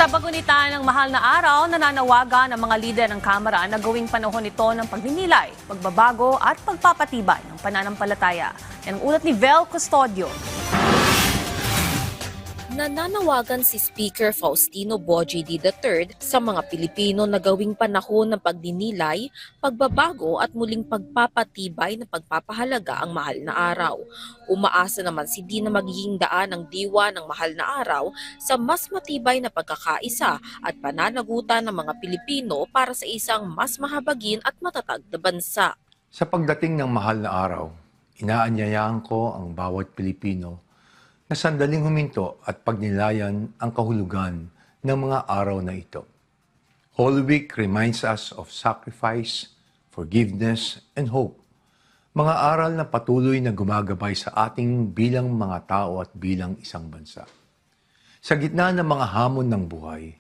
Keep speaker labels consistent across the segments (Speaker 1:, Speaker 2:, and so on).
Speaker 1: Sa bagunita ng mahal na araw, nananawagan ang mga lider ng Kamara na gawing panahon ito ng pagninilay, pagbabago at pagpapatibay ng pananampalataya. Yan ang ulat ni Vel Custodio.
Speaker 2: Nananawagan si Speaker Faustino Bogie III sa mga Pilipino na gawing panahon ng pagdinilay, pagbabago at muling pagpapatibay na pagpapahalaga ang mahal na araw. Umaasa naman si Dina magiging daan ng diwa ng mahal na araw sa mas matibay na pagkakaisa at pananagutan ng mga Pilipino para sa isang mas mahabagin at matatag na bansa.
Speaker 3: Sa pagdating ng mahal na araw, inaanyayahan ko ang bawat Pilipino na sandaling huminto at pagnilayan ang kahulugan ng mga araw na ito. Holy Week reminds us of sacrifice, forgiveness, and hope. Mga aral na patuloy na gumagabay sa ating bilang mga tao at bilang isang bansa. Sa gitna ng mga hamon ng buhay,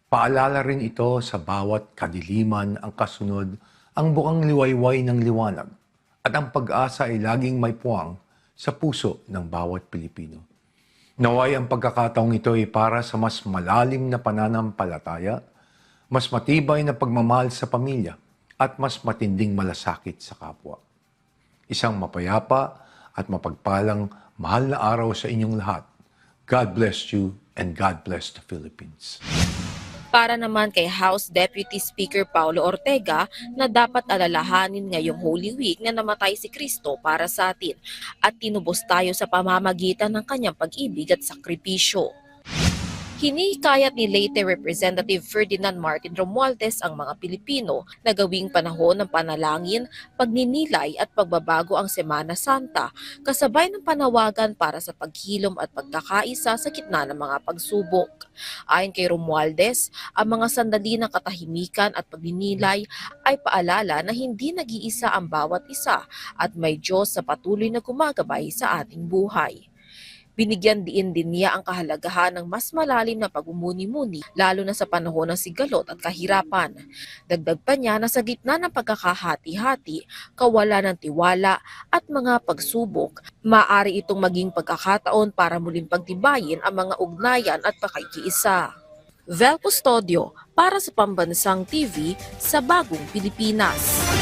Speaker 3: paalala rin ito sa bawat kadiliman ang kasunod ang bukang liwayway ng liwanag at ang pag-asa ay laging may puwang sa puso ng bawat Pilipino. Naway ang pagkakataong ito ay para sa mas malalim na pananampalataya, mas matibay na pagmamahal sa pamilya, at mas matinding malasakit sa kapwa. Isang mapayapa at mapagpalang mahal na araw sa inyong lahat. God bless you and God bless the Philippines.
Speaker 2: Para naman kay House Deputy Speaker Paulo Ortega na dapat alalahanin ngayong Holy Week na namatay si Kristo para sa atin at tinubos tayo sa pamamagitan ng kanyang pag-ibig at sakripisyo. Hinihikayat ni Leyte Representative Ferdinand Martin Romualdez ang mga Pilipino na gawing panahon ng panalangin, pagninilay at pagbabago ang Semana Santa, kasabay ng panawagan para sa paghilom at pagkakaisa sa gitna ng mga pagsubok. Ayon kay Romualdez, ang mga sandali ng katahimikan at pagninilay ay paalala na hindi nag-iisa ang bawat isa at may Diyos sa patuloy na gumagabay sa ating buhay. Binigyan din niya ang kahalagahan ng mas malalim na pagmumuni-muni lalo na sa panahon ng sigalot at kahirapan. Dagdag pa niya na sa gitna ng pagkakahati-hati, kawalan ng tiwala at mga pagsubok, maaari itong maging pagkakataon para muling pagtibayin ang mga ugnayan at pakikiisa. Vel Custodio para sa Pambansang TV sa Bagong Pilipinas.